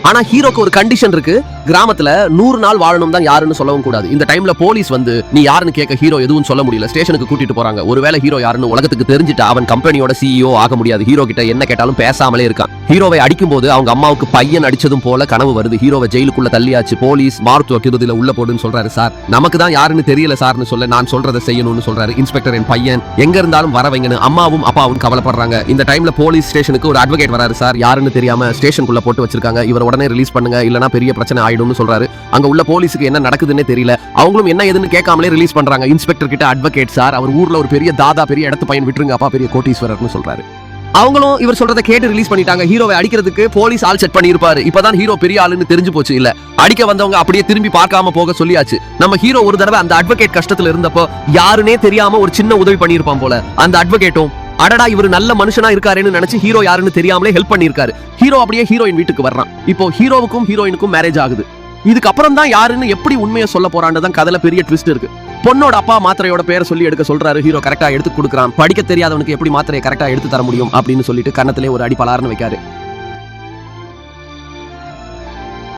ஆனா ஹீரோக்கு ஒரு கண்டிஷன் இருக்கு. கிராமத்துல 100 நாள் வாழணும் தான் யாருன்னு சொல்லவும் கூடாது. இந்த டைம்ல போலீஸ் வந்து நீ யாருன்னு கேட்க ஹீரோ எதுவும் சொல்ல முடியல. ஸ்டேஷனுக்கு கூட்டிட்டு போறாங்க. ஒருவேளை ஹீரோ யாருன்னு உலகத்துக்கு தெரிஞ்சிட்டா அவன் கம்பெனியோட சிஇஓ ஆக முடியாது. ஹீரோ கிட்ட என்ன கேட்டாலும் பேசாமலே இருக்கான். ஹீரோவை அடிக்கும் போது அவங்க அம்மாவுக்கு பையன் அடிச்சதும் போல கனவு வருது. ஹீரோவை ஜெயிலுக்குள்ள தள்ளியாச்சு. போலீஸ் மருத்துவ கிருதியில உள்ள போடுன்னு சொல்றாரு. சார் நமக்கு தான் யாருன்னு தெரியல சார்னு சொல்ல நான் சொல்றதை செய்யணும்னு சொல்றாரு. இன்ஸ்பெக்டர் என் பையன் எங்க இருந்தாலும் வர வைங்கன்னு அம்மாவும் அப்பாவும் கவலைப்படுறாங்க. இந்த டைம்ல போலீஸ் ஸ்டேஷனுக்கு ஒரு அட்வொகேட் வராரு. சார் யாருன்னு தெரியாம ஸ்டேஷனுக்குள்ள போட்டு வச்சிருக்காங்க. இவர் உடனே ரிலீஸ் பண்ணுங்க, இல்லனா பெரிய பிரச்சனை ஆயிடும்னு சொல்றாரு. அங்க உள்ள போலீஸுக்கு என்ன நடக்குதுன்னே தெரியல. அவங்களும் என்ன ஏதுன்னு கேட்காமலே ரிலீஸ் பண்றாங்க. இன்ஸ்பெக்டர் கிட்ட அட்வொகேட் சார் அவர் ஊர்ல ஒரு பெரிய தாதா, பெரிய இடத்து பையன், விட்டுருங்க அப்பா பெரிய கோட்டீஸ்வரர்னு சொல்றாரு. அவங்களும் இவர் சொல்றதை கேட்டு ரிலீஸ் பண்ணிட்டாங்க. ஹீரோவை அடிக்கிறதுக்கு போலீஸ் ஆள் செட் பண்ணிருப்பாரு. இப்பதான் ஹீரோ பெரிய ஆளுன்னு தெரிஞ்சு போச்சு. இல்ல அடிக்க வந்தவங்க அப்படியே திரும்பி பார்க்காம போக சொல்லியாச்சு. நம்ம ஹீரோ ஒரு தடவை அந்த அட்வொகேட் கஷ்டத்துல இருந்தப்போ யாருன்னே தெரியாம ஒரு சின்ன உதவி பண்ணிருப்பான் போல. அந்த அட்வொகேட்டும் அடடா இவர் நல்ல மனுஷனா இருக்காருன்னு நினைச்சு ஹீரோ யாருன்னு தெரியாமலே ஹெல்ப் பண்ணிருக்காரு. ஹீரோ அப்படியே ஹீரோயின் வீட்டுக்கு வர்றான். இப்போ ஹீரோவுக்கும் ஹீரோயினுக்கும் மேரேஜ் ஆகுது. இதுக்கப்புறம் தான் யாருன்னு எப்படி உண்மையை சொல்ல போறான்னு தான் கதையில பெரிய ட்விஸ்ட் இருக்கு. பொண்ணோட அப்பா மாத்திரையோட பேரை சொல்லி எடுக்க சொல்றாரு. ஹீரோ கரெக்டா எடுத்து கொடுக்குறான். படிக்க தெரியாதவனுக்கு எப்படி மாத்திரையை கரெக்டா எடுத்து தர முடியும் அப்படின்னு சொல்லிட்டு கன்னத்திலே ஒரு அடி பலார்னு வைக்காரு.